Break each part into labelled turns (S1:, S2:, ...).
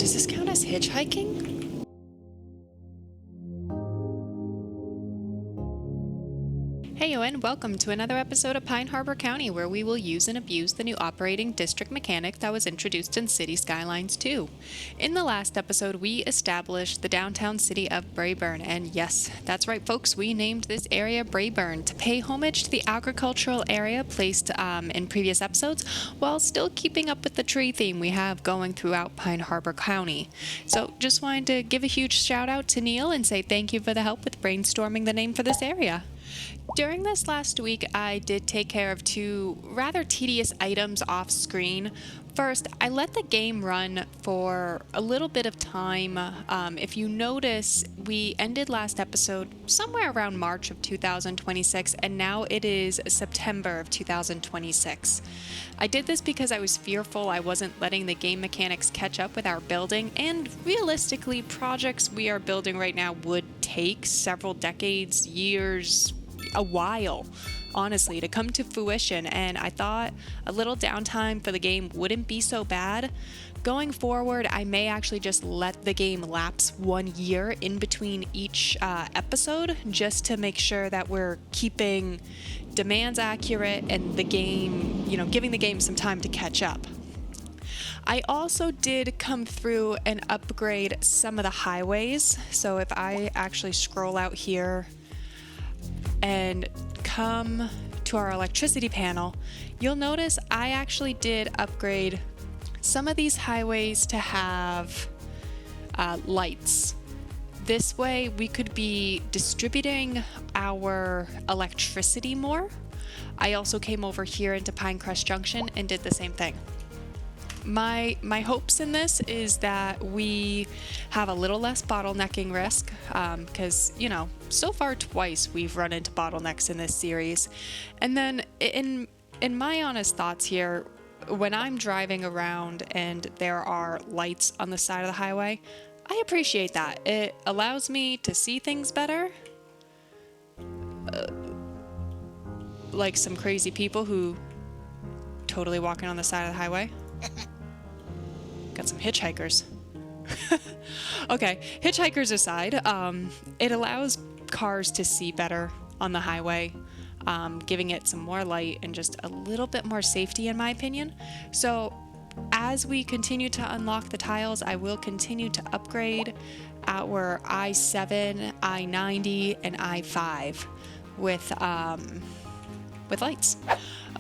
S1: Does this count as hitchhiking? Heyo and welcome to another episode of Pine Harbor County, where we will use and abuse the new operating district mechanic that was introduced in Cities Skylines 2. In the last episode, we established the downtown city of Braeburn, and yes, that's right folks, we named this area Braeburn to pay homage to the agricultural area placed in previous episodes, while still keeping up with the tree theme we have going throughout Pine Harbor County. So just wanted to give a huge shout out to Neil and say thank you for the help with brainstorming the name for this area. During this last week, I did take care of two rather tedious items off screen. First, I let the game run for a little bit of time. If you notice, we ended last episode somewhere around March of 2026, and now it is September of 2026. I did this because I was fearful I wasn't letting the game mechanics catch up with our building, and realistically, projects we are building right now would take several decades, years, a while, honestly, to come to fruition, and I thought a little downtime for the game wouldn't be so bad. Going forward, I may actually just let the game lapse 1 year in between each episode, just to make sure that we're keeping demands accurate and the game, giving the game some time to catch up. I also did come through and upgrade some of the highways, so if I actually scroll out here and come to our electricity panel, you'll notice I actually did upgrade some of these highways to have lights. This way we could be distributing our electricity more. I also came over here into Pinecrest Junction and did the same thing. My hopes in this is that we have a little less bottlenecking risk, because, so far twice we've run into bottlenecks in this series. And then in my honest thoughts here, when I'm driving around and there are lights on the side of the highway, I appreciate that. It allows me to see things better. Like some crazy people who totally walking on the side of the highway. Got some hitchhikers. Okay, hitchhikers aside, it allows cars to see better on the highway, giving it some more light and just a little bit more safety in my opinion. So as we continue to unlock the tiles, I will continue to upgrade our I-7, I-90, and I-5 with lights.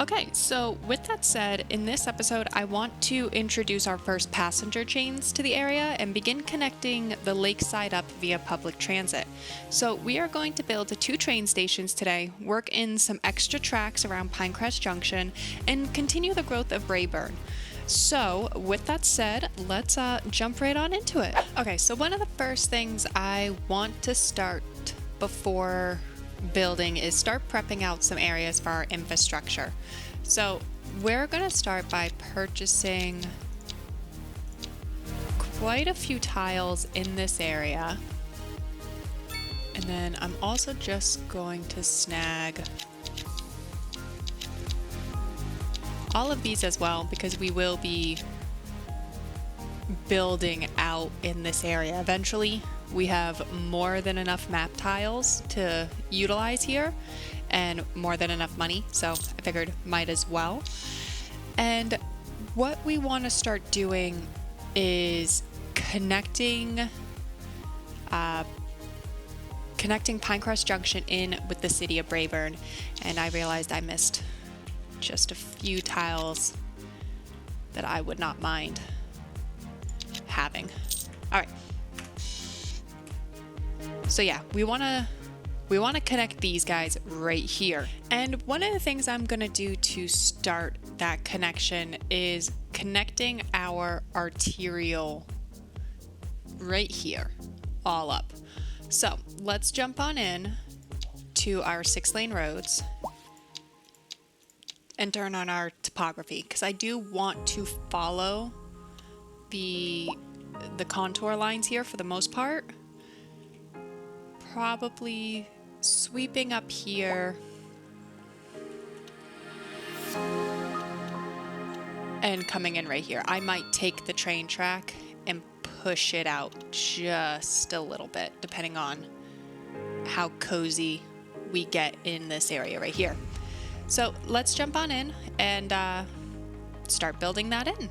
S1: Okay, so with that said, in this episode, I want to introduce our first passenger chains to the area and begin connecting the lakeside up via public transit. So we are going to build 2 train stations today, work in some extra tracks around Pinecrest Junction, and continue the growth of Braeburn. So with that said, let's jump right on into it. Okay, so one of the first things I want to start before building is start prepping out some areas for our infrastructure. So we're going to start by purchasing quite a few tiles in this area, and then I'm also just going to snag all of these as well, because we will be building out in this area eventually. We have more than enough map tiles to utilize here and more than enough money, so I figured might as well. And what we want to start doing is connecting Pinecrest Junction in with the city of Braeburn, and I realized I missed just a few tiles that I would not mind having. All right. So yeah, we want to connect these guys right here. And one of the things I'm going to do to start that connection is connecting our arterial right here, all up. So let's jump on in to our 6-lane roads and turn on our topography, because I do want to follow the contour lines here for the most part. Probably sweeping up here and coming in right here. I might take the train track and push it out just a little bit, depending on how cozy we get in this area right here. So let's jump on in and start building that in.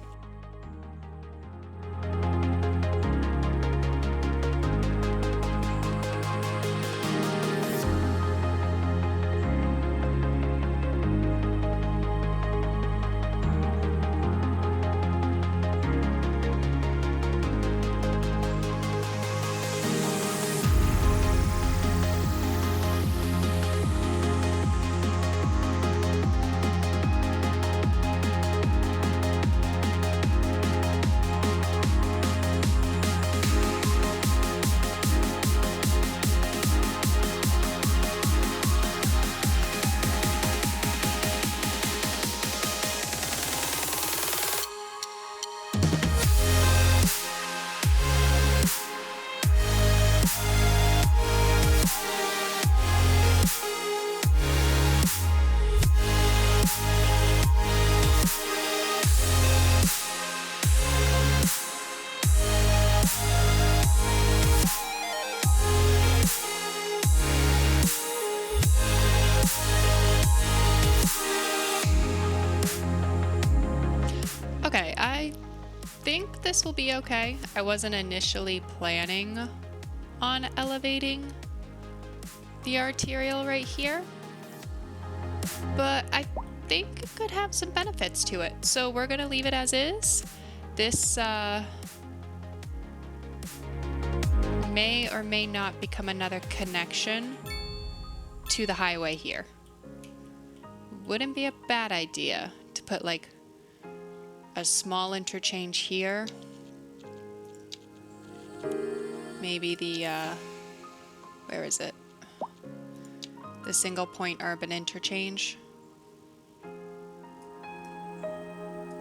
S1: Okay, I think this will be okay. I wasn't initially planning on elevating the arterial right here, but I think it could have some benefits to it. So we're gonna leave it as is. This may or may not become another connection to the highway here. Wouldn't be a bad idea to put like a small interchange here. Maybe the, where is it? The single point urban interchange.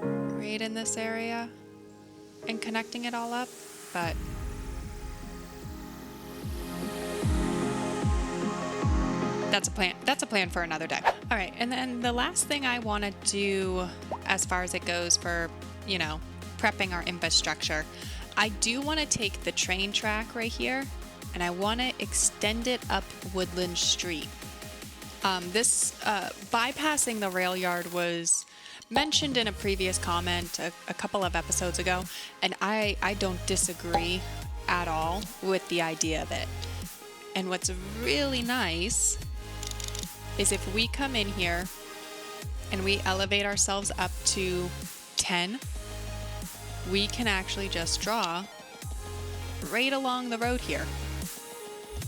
S1: Right in this area. And connecting it all up, but that's a plan. That's a plan for another day. All right, and then the last thing I want to do as far as it goes for, you know, prepping our infrastructure, I do want to take the train track right here and I want to extend it up Woodland Street. Bypassing the rail yard was mentioned in a previous comment a couple of episodes ago, and I don't disagree at all with the idea of it. And what's really nice is if we come in here and we elevate ourselves up to 10, we can actually just draw right along the road here.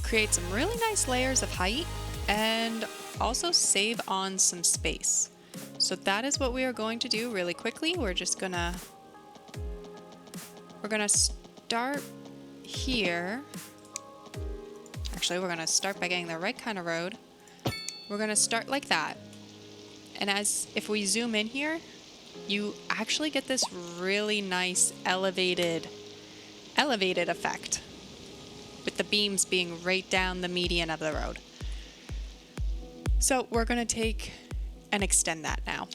S1: Create some really nice layers of height and also save on some space. So that is what we are going to do really quickly. We're gonna start here. Actually, we're gonna start by getting the right kind of road. We're gonna start like that. And if we zoom in here, you actually get this really nice elevated effect with the beams being right down the median of the road. So we're gonna take and extend that now.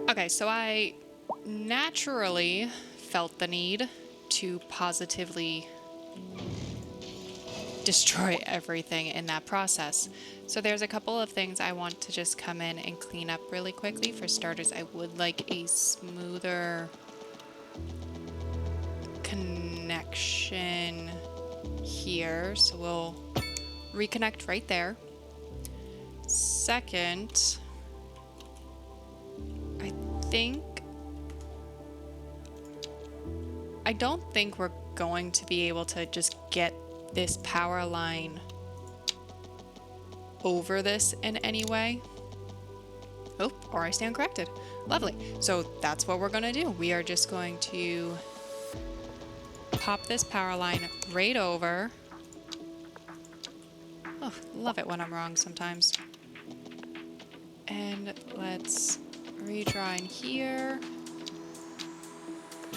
S1: Okay, so I naturally felt the need to positively destroy everything in that process. So there's a couple of things I want to just come in and clean up really quickly. For starters, I would like a smoother connection here. So we'll reconnect right there. Second, I don't think we're going to be able to just get this power line over this in any way. Oh, or I stand corrected. Lovely. So that's what we're going to do. We are just going to pop this power line right over. Oh, love it when I'm wrong sometimes. And let's redraw in here.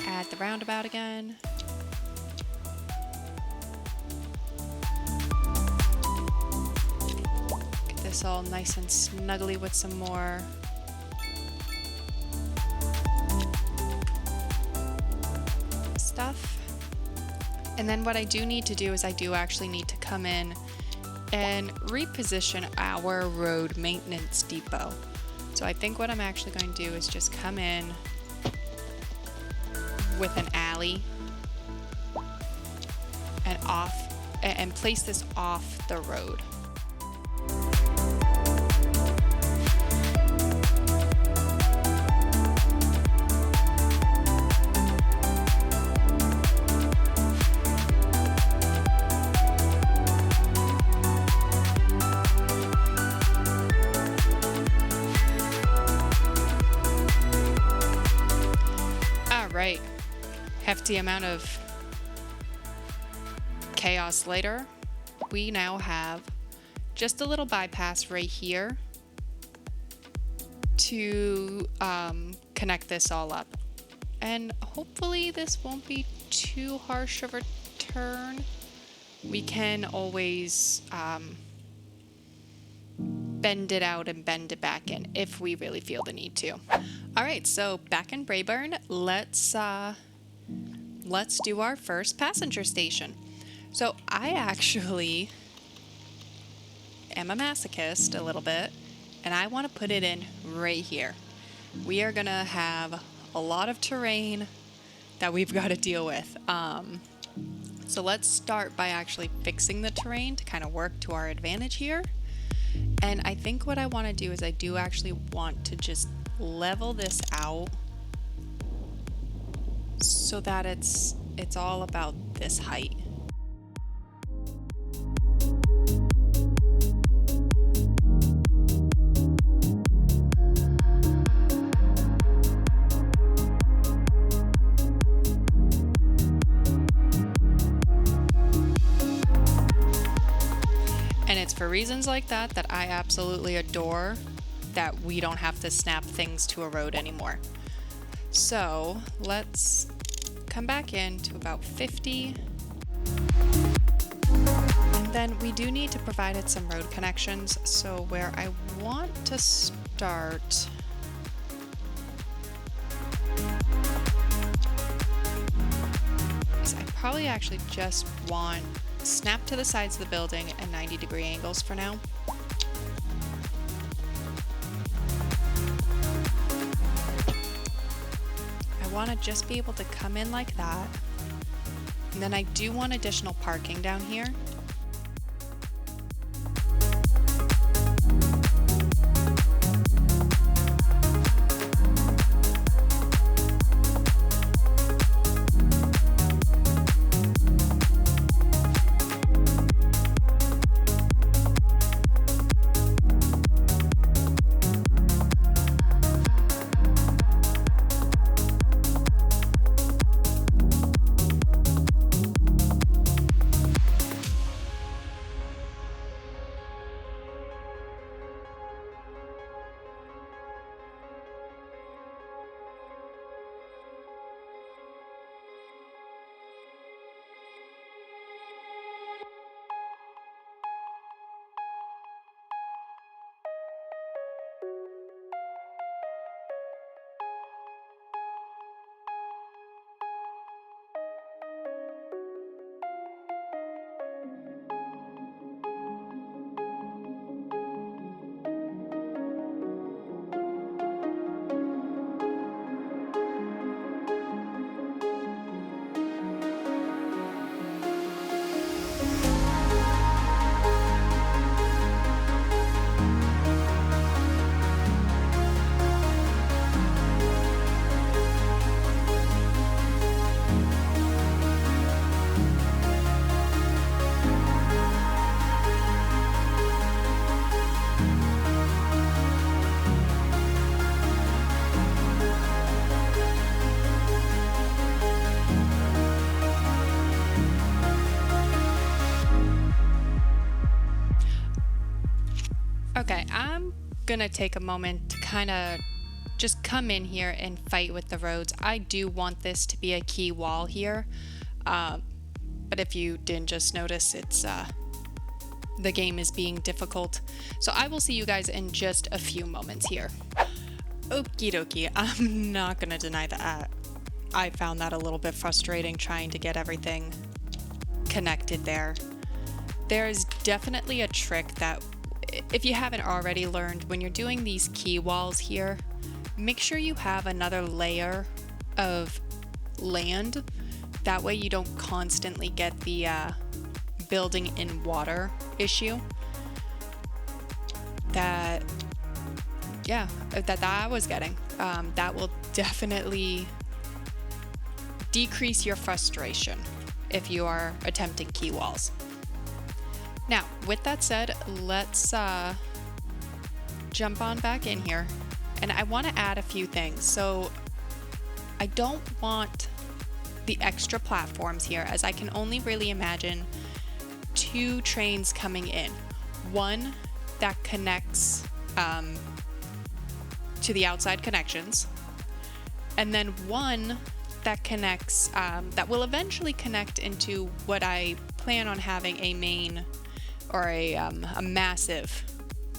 S1: Add the roundabout again. Get this all nice and snuggly with some more stuff. And then what I do need to do is I do actually need to come in and reposition our road maintenance depot. So I think what I'm actually going to do is just come in with an alley and place this off the road. All right. Hefty amount of chaos later, we now have just a little bypass right here to connect this all up. And hopefully this won't be too harsh of a turn. We can always bend it out and bend it back in if we really feel the need to. All right, so back in Braeburn, let's do our first passenger station. So I actually am a masochist a little bit, and I want to put it in right here. We are gonna have a lot of terrain that we've got to deal with. So let's start by actually fixing the terrain to kind of work to our advantage here. And I think what I want to do is I do actually want to just level this out so that it's all about this height. And it's for reasons like that that I absolutely adore that we don't have to snap things to a road anymore. So let's come back in to about 50. And then we do need to provide it some road connections. So where I want to start is I probably actually just want snap to the sides of the building at 90-degree angles for now. I want to just be able to come in like that. And then I do want additional parking down here. gonna take a moment to kind of just come in here and fight with the roads. I do want this to be a key wall here, but if you didn't just notice, it's the game is being difficult. So I will see you guys in just a few moments here. Okie dokie, I'm not gonna deny that I found that a little bit frustrating trying to get everything connected there. There's definitely a trick that, if you haven't already learned, when you're doing these key walls here, make sure you have another layer of land. That way you don't constantly get the building in water issue that I was getting. That will definitely decrease your frustration if you are attempting key walls. Now, with that said, let's jump on back in here. And I want to add a few things. So I don't want the extra platforms here, as I can only really imagine 2 trains coming in. One that connects to the outside connections, and then one that connects, that will eventually connect into what I plan on having a main or a massive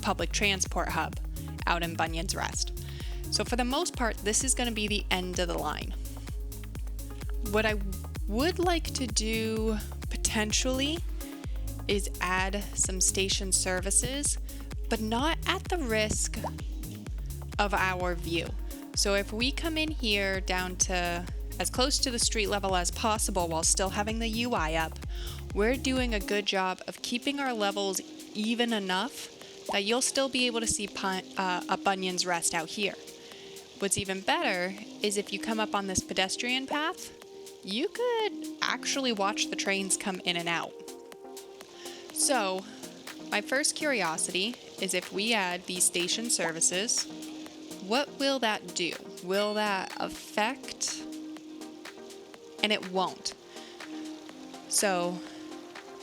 S1: public transport hub out in Bunyan's Rest. So for the most part, this is going to be the end of the line. What I would like to do potentially is add some station services, but not at the risk of our view. So if we come in here down to as close to the street level as possible while still having the UI up, we're doing a good job of keeping our levels even enough that you'll still be able to see a Bunyan's Rest out here. What's even better is if you come up on this pedestrian path, you could actually watch the trains come in and out. So my first curiosity is, if we add these station services, what will that do? Will that affect? And it won't. So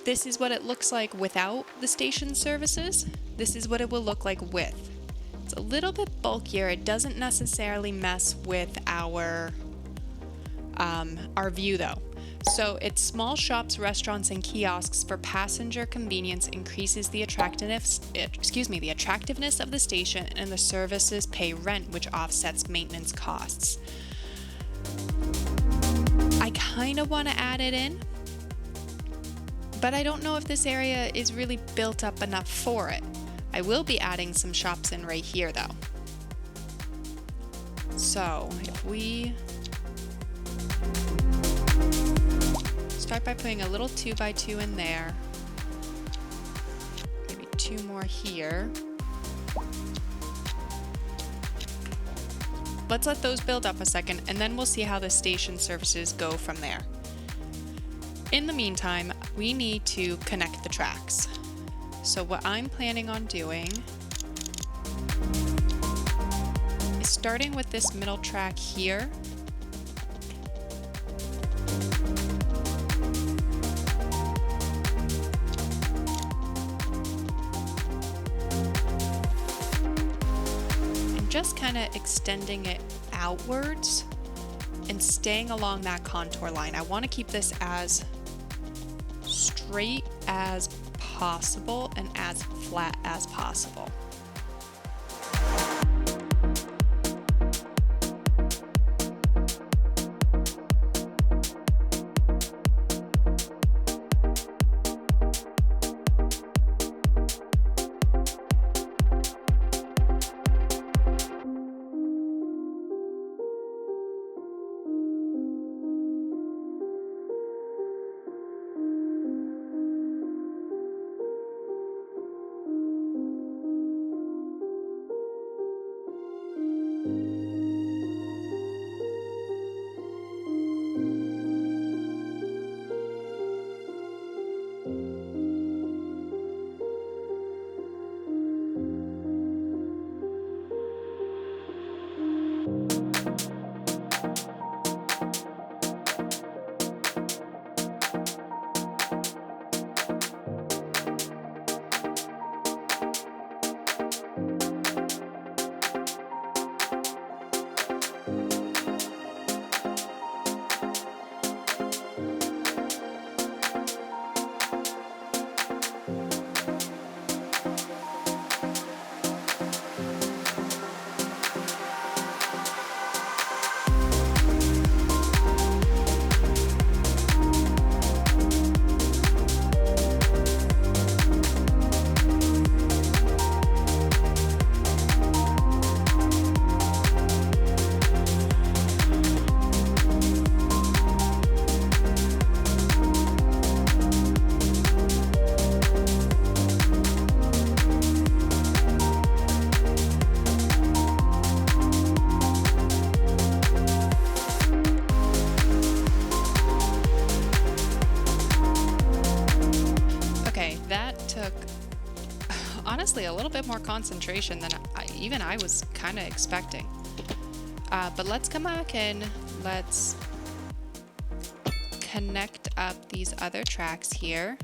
S1: this is what it looks like without the station services. This is what it will look like with. It's a little bit bulkier. It doesn't necessarily mess with our view though. So it's small shops, restaurants, and kiosks for passenger convenience, increases the attractiveness of the station, and the services pay rent, which offsets maintenance costs. I kind of want to add it in, but I don't know if this area is really built up enough for it. I will be adding some shops in right here though. So if we start by putting a little 2x2 in there, maybe 2 more here. Let's let those build up a second, and then we'll see how the station services go from there. In the meantime, we need to connect the tracks. So what I'm planning on doing is starting with this middle track here. Just kind of extending it outwards and staying along that contour line. I want to keep this as straight as possible and as flat as possible. honestly a little bit more concentration than even I was kind of expecting. But let's come back and let's connect up these other tracks here.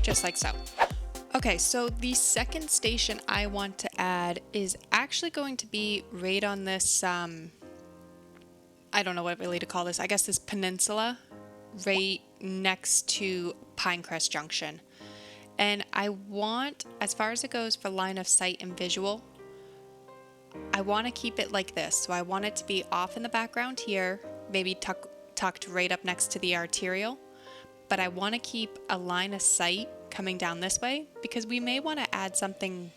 S1: Just like so. Okay, so the second station I want to add is actually going to be right on this, I don't know what really to call this, I guess this peninsula right next to Pinecrest Junction. And I want, as far as it goes for line of sight and visual, I want to keep it like this. So I want it to be off in the background here, maybe tucked right up next to the arterial. But I want to keep a line of sight coming down this way because we may want to add something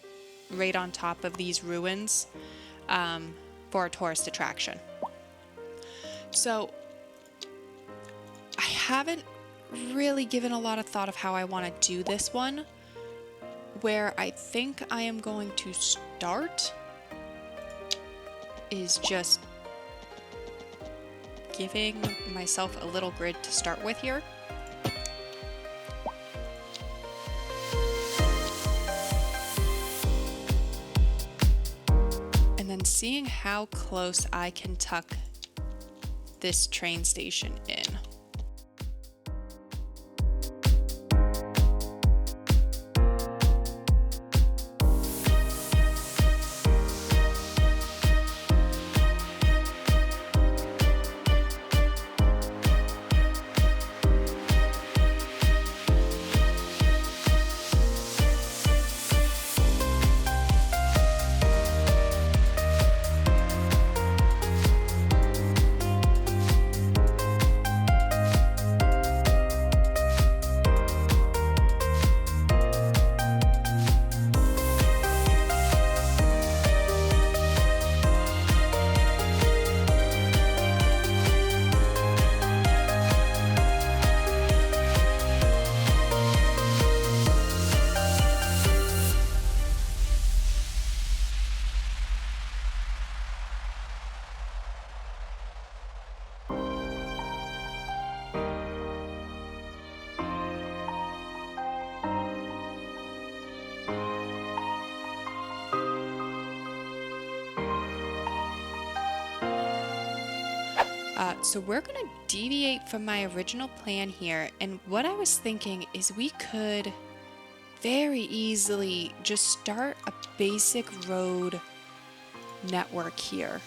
S1: right on top of these ruins for a tourist attraction. So I haven't really given a lot of thought of how I want to do this one. Where I think I am going to start is just giving myself a little grid to start with here. And then seeing how close I can tuck this train station in. So we're going to deviate from my original plan here, and what I was thinking is we could very easily just start a basic road network here.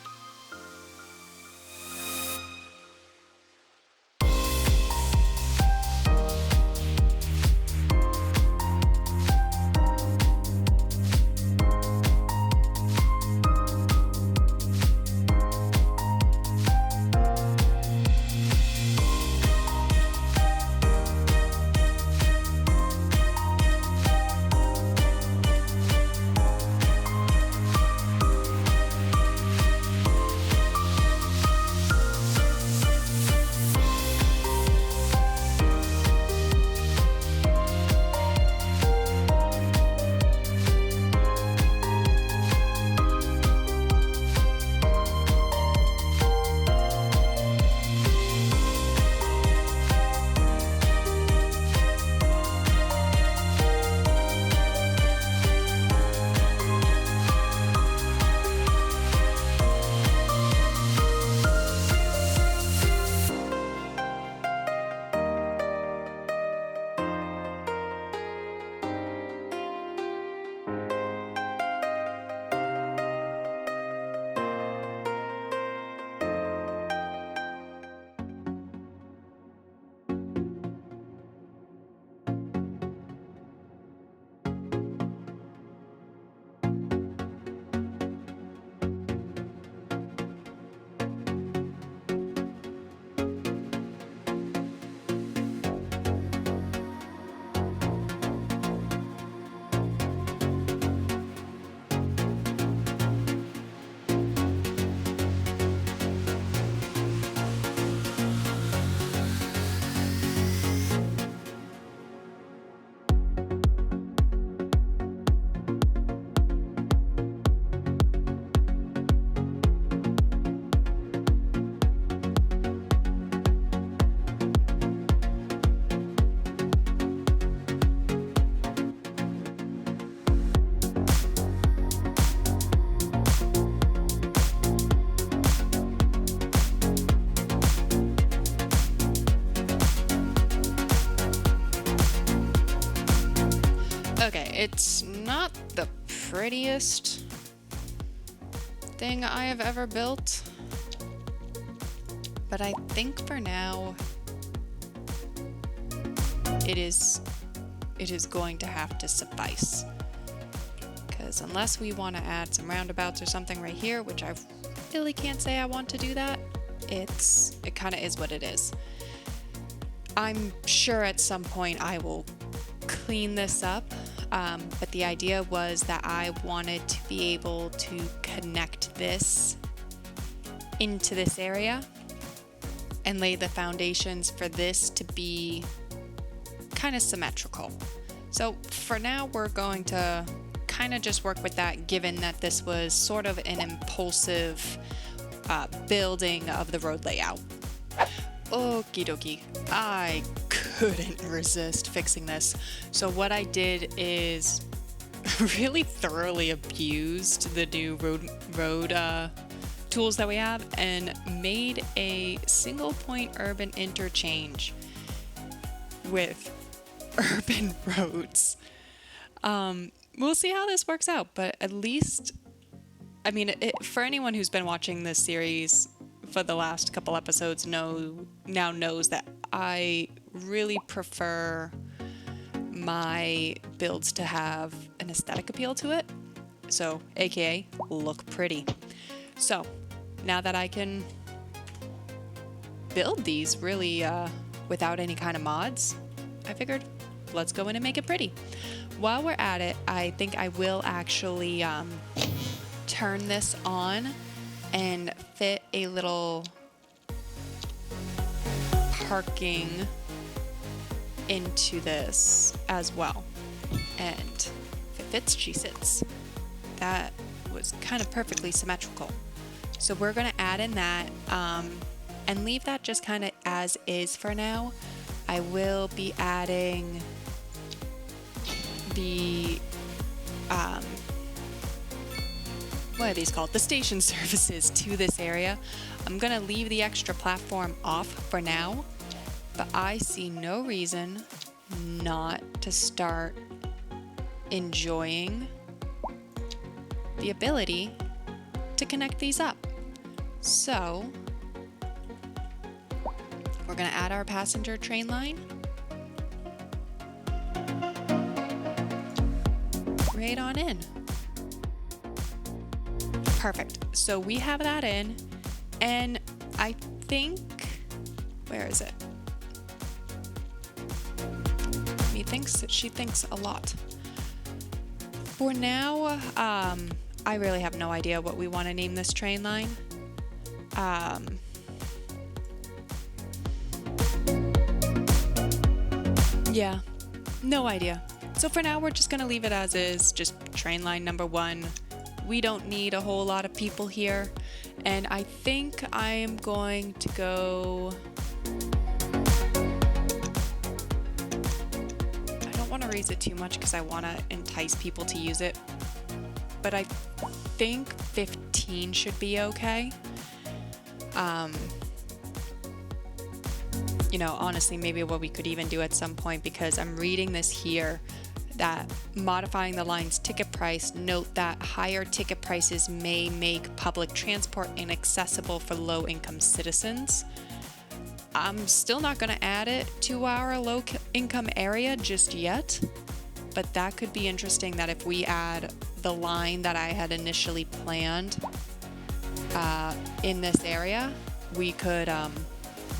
S1: Okay, it's not the prettiest thing I have ever built, but I think for now it is going to have to suffice. Because unless we want to add some roundabouts or something right here, which I really can't say I want to do that, it kind of is what it is. I'm sure at some point I will clean this up, but the idea was that I wanted to be able to connect this into this area and lay the foundations for this to be kind of symmetrical. So for now, we're going to kind of just work with that, given that this was sort of an impulsive building of the road layout. Okie dokie, I couldn't resist fixing this. So what I did is really thoroughly abused the new road tools that we have and made a single point urban interchange with urban roads. We'll see how this works out, but at least, I mean, for anyone who's been watching this series for the last couple episodes now knows that I really prefer my builds to have an aesthetic appeal to it. So, aka look pretty. So, now that I can build these really without any kind of mods, I figured let's go in and make it pretty. While we're at it, I think I will actually turn this on and fit a little parking into this as well. And if it fits, she sits. That was kind of perfectly symmetrical. So we're going to add in that and leave that just kind of as is for now. I will be adding the what are these called? The station services to this area. I'm gonna leave the extra platform off for now, but I see no reason not to start enjoying the ability to connect these up. So we're gonna add our passenger train line right on in. Perfect. So we have that in, and I think, where is it? She thinks a lot. For now, I really have no idea what we want to name this train line. Yeah, no idea. So for now, we're just gonna leave it as is, just train line number 1. We don't need a whole lot of people here. And I think I am going to go... I don't want to raise it too much because I want to entice people to use it. But I think 15 should be okay. You know, honestly, maybe what we could even do at some point, because I'm reading this here, that modifying the line's ticket price, note that higher ticket prices may make public transport inaccessible for low-income citizens. I'm still not going to add it to our low-income area just yet, but that could be interesting, that if we add the line that I had initially planned in this area, we could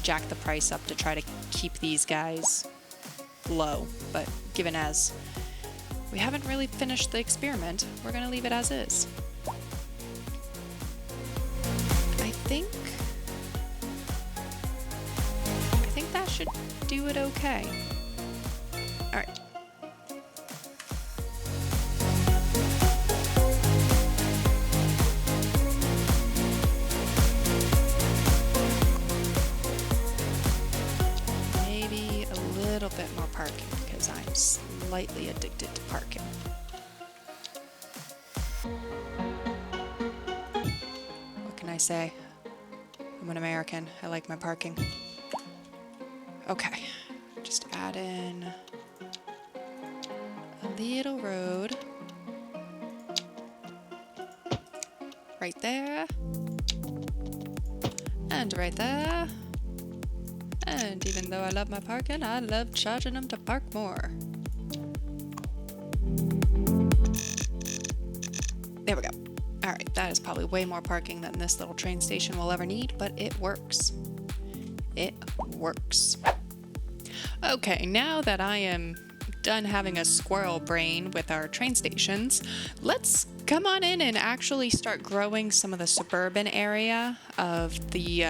S1: jack the price up to try to keep these guys low. But given as we haven't really finished the experiment, we're going to leave it as is. I think that should do it okay. All right. Maybe a little bit more parking, because I'm slightly addicted to parking. What can I say? I'm an American. I like my parking. Okay, just add in a little road right there, and right there. And even though I love my parking, I love charging them to park more. There we go. All right, that is probably way more parking than this little train station will ever need, but it works. It works. Okay, now that I am done having a squirrel brain with our train stations, let's come on in and actually start growing some of the suburban area of the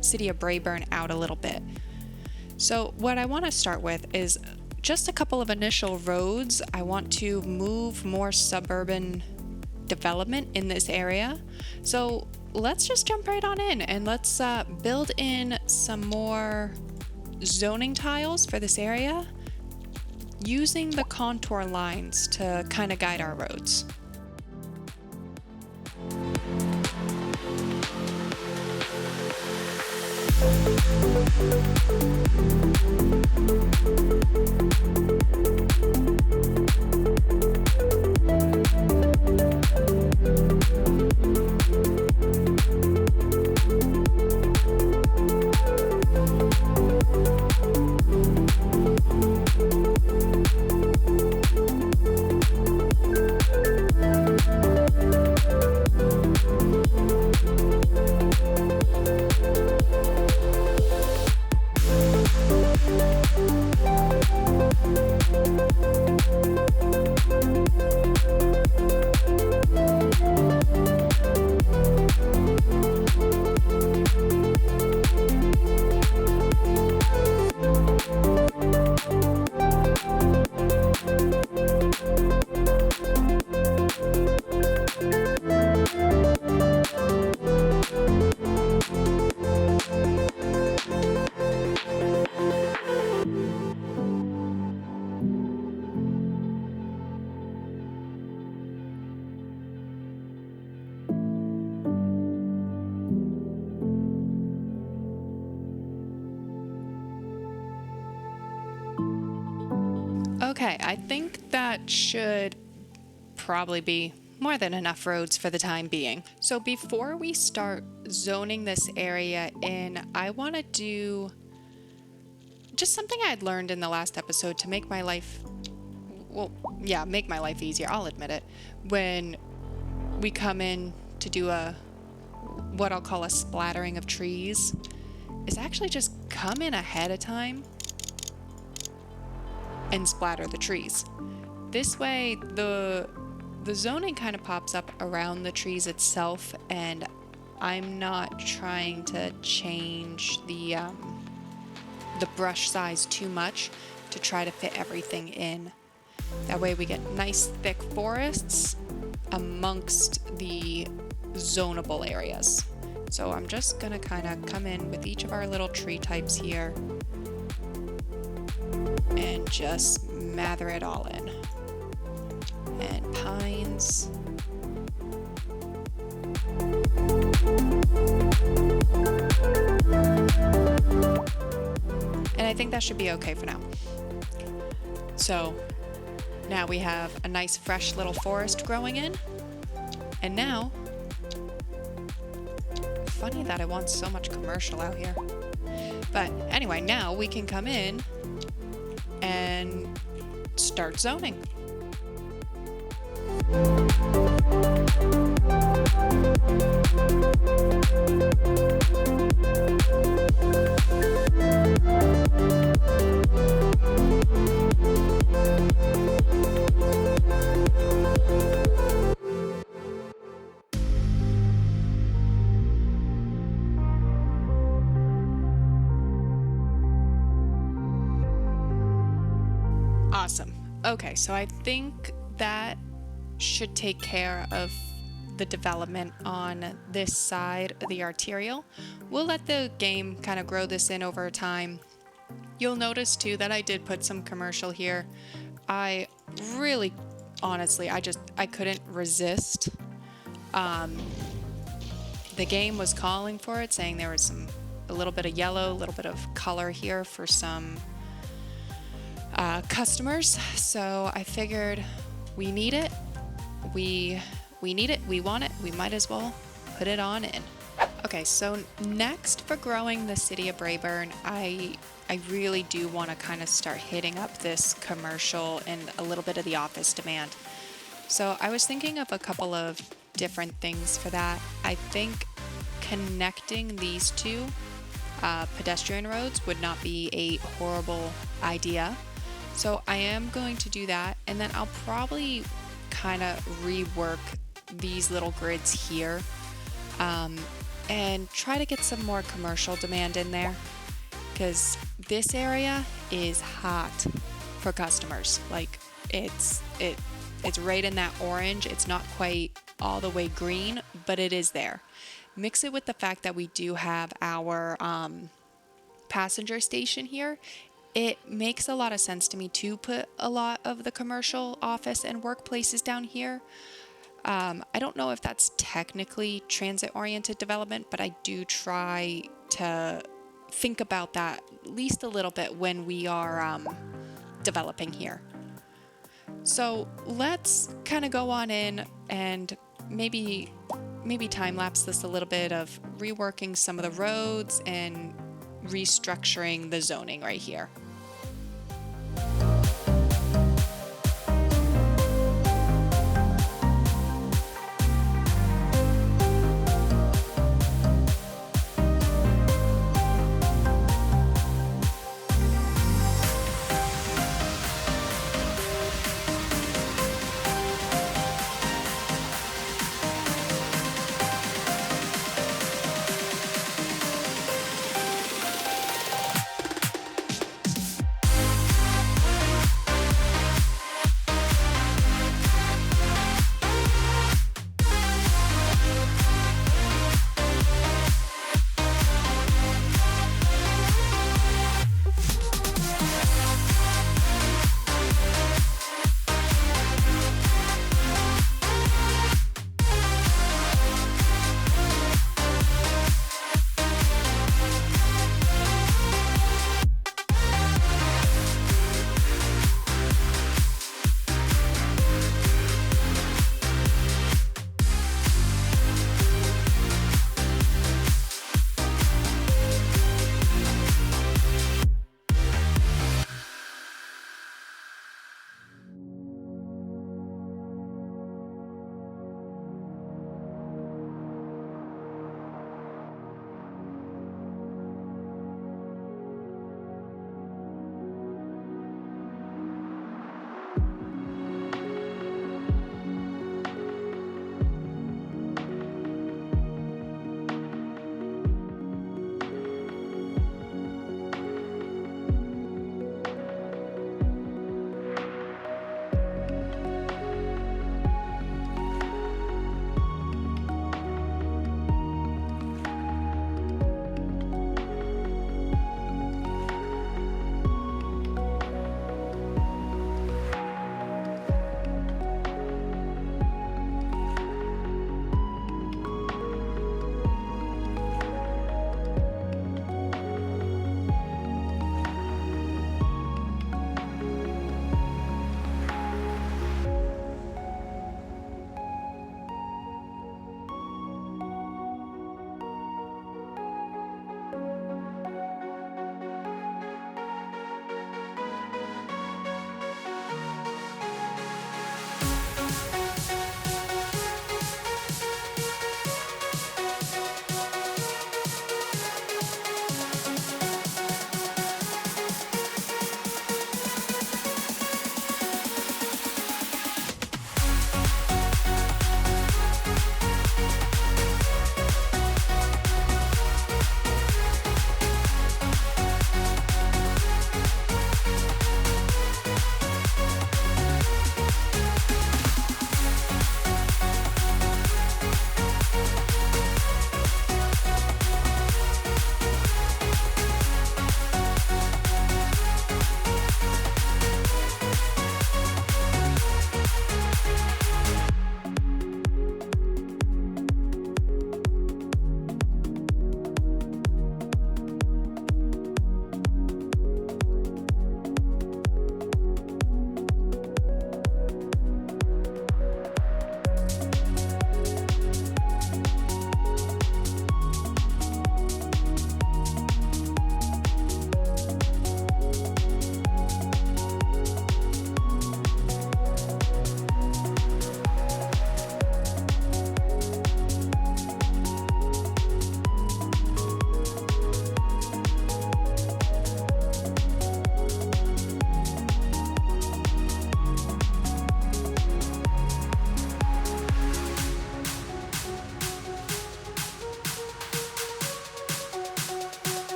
S1: City of Braeburn out a little bit. So what I want to start with is just a couple of initial roads. I want to move more suburban development in this area. So let's just jump right on in and let's build in some more zoning tiles for this area using the contour lines to kind of guide our roads. Okay, I think that should probably be more than enough roads for the time being. So before we start zoning this area in, I want to do just something I had learned in the last episode to make my life, make my life easier, I'll admit it. When we come in to do what I'll call a splattering of trees, is actually just come in ahead of time and splatter the trees. This way the zoning kind of pops up around the trees itself, and I'm not trying to change the brush size too much to try to fit everything in. That way we get nice thick forests amongst the zonable areas. So I'm just gonna kind of come in with each of our little tree types here and just mather it all in. And pines. And I think that should be okay for now. So now we have a nice fresh little forest growing in. And now, funny that I want so much commercial out here. But anyway, now we can come in and start zoning. Awesome. Okay, so I think that should take care of the development on this side of the arterial. We'll let the game kind of grow this in over time. You'll notice too that I did put some commercial here. I really, honestly, I couldn't resist. The game was calling for it, saying there was a little bit of yellow, a little bit of color here for some customers. So I figured, We need it. We need it. We want it. We might as well put it on in. Okay, so next for growing the City of Braeburn, I really do want to kind of start hitting up this commercial and a little bit of the office demand. So I was thinking of a couple of different things for that. I think connecting these two pedestrian roads would not be a horrible idea. So I am going to do that, and then I'll probably kind of rework these little grids here and try to get some more commercial demand in there, because this area is hot for customers. Like it's right in that orange. It's not quite all the way green, but it is there. Mix it with the fact that we do have our passenger station here. It makes a lot of sense to me to put a lot of the commercial office and workplaces down here. I don't know if that's technically transit-oriented development, but I do try to think about that at least a little bit when we are developing here. So let's kind of go on in and maybe time-lapse this a little bit of reworking some of the roads and restructuring the zoning right here.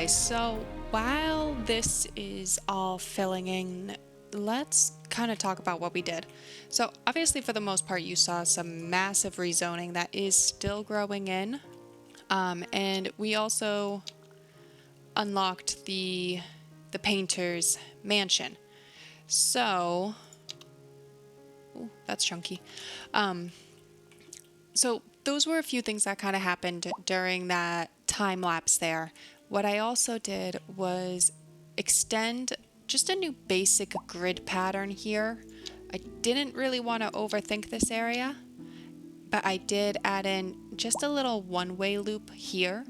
S1: Okay, so while this is all filling in, let's kind of talk about what we did. So obviously for the most part you saw some massive rezoning that is still growing in, and we also unlocked the painter's mansion. So, ooh, that's chunky. So those were a few things that kind of happened during that time lapse there. What I also did was extend just a new basic grid pattern here. I didn't really want to overthink this area, but I did add in just a little one-way loop here,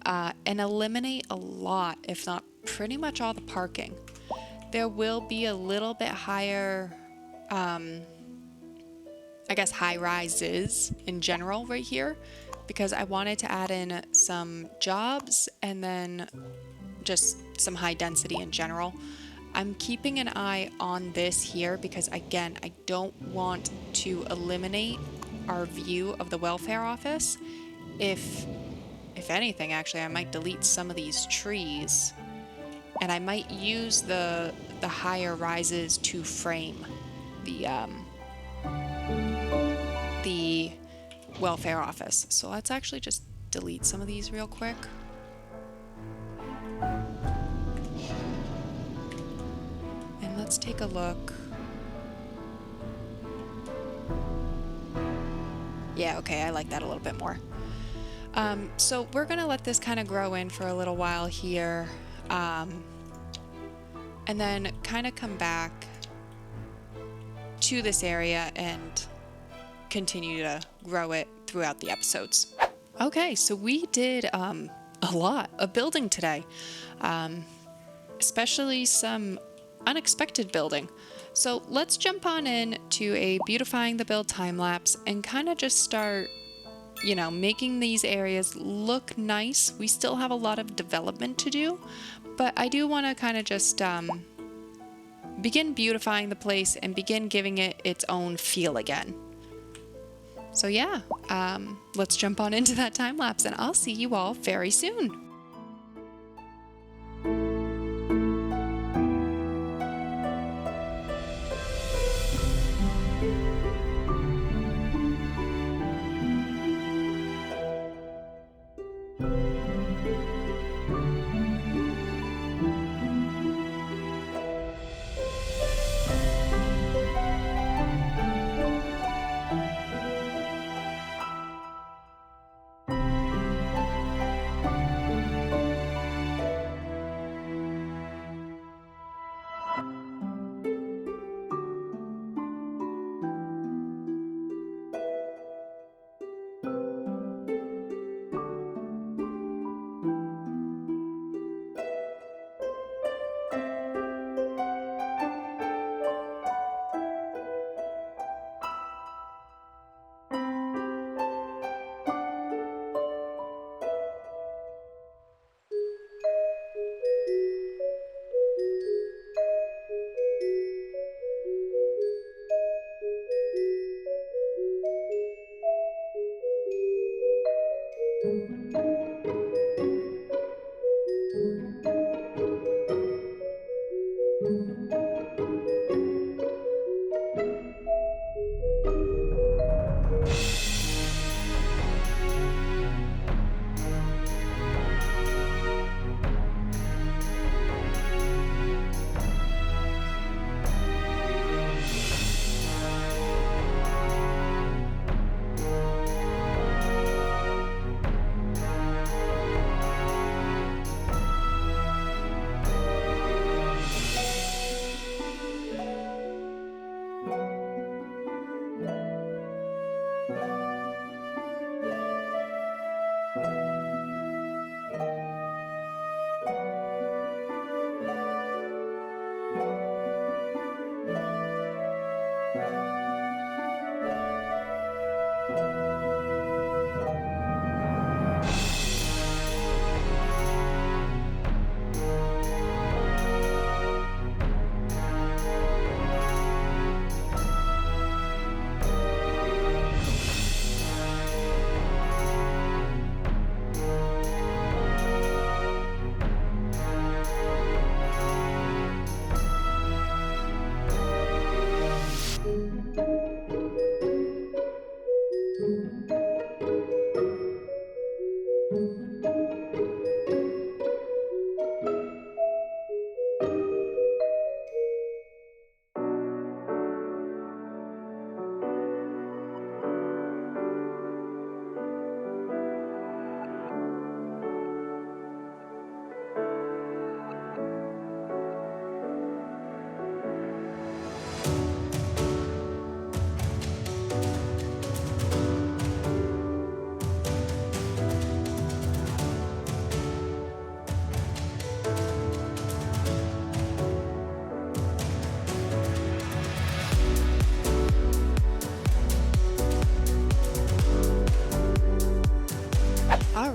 S1: and eliminate a lot, if not pretty much all the parking. There will be a little bit higher, I guess, high rises in general right here, because I wanted to add in some jobs and then just some high density in general. I'm keeping an eye on this here because, again, I don't want to eliminate our view of the welfare office. If anything, actually, I might delete some of these trees, and I might use the higher rises to frame the welfare office. So let's actually just delete some of these real quick. And let's take a look. Yeah, okay, I like that a little bit more. So we're gonna let this kind of grow in for a little while here, and then kind of come back to this area and continue to grow it throughout the episodes. Okay, so we did a lot of building today, especially some unexpected building. So let's jump on in to a Beautifying the Build time lapse and kind of just start, you know, making these areas look nice. We still have a lot of development to do, but I do want to kind of just begin beautifying the place and begin giving it its own feel again. So yeah, let's jump on into that time lapse and I'll see you all very soon.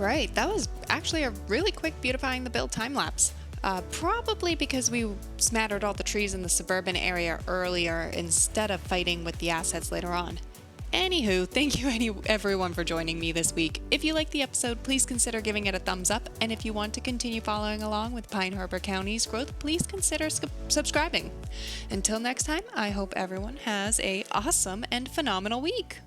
S1: right, that was actually a really quick beautifying the build time lapse. Probably because we smattered all the trees in the suburban area earlier instead of fighting with the assets later on. Anywho, thank you everyone for joining me this week. If you liked the episode, please consider giving it a thumbs up, and if you want to continue following along with Pine Harbor County's growth, please consider subscribing. Until next time, I hope everyone has an awesome and phenomenal week.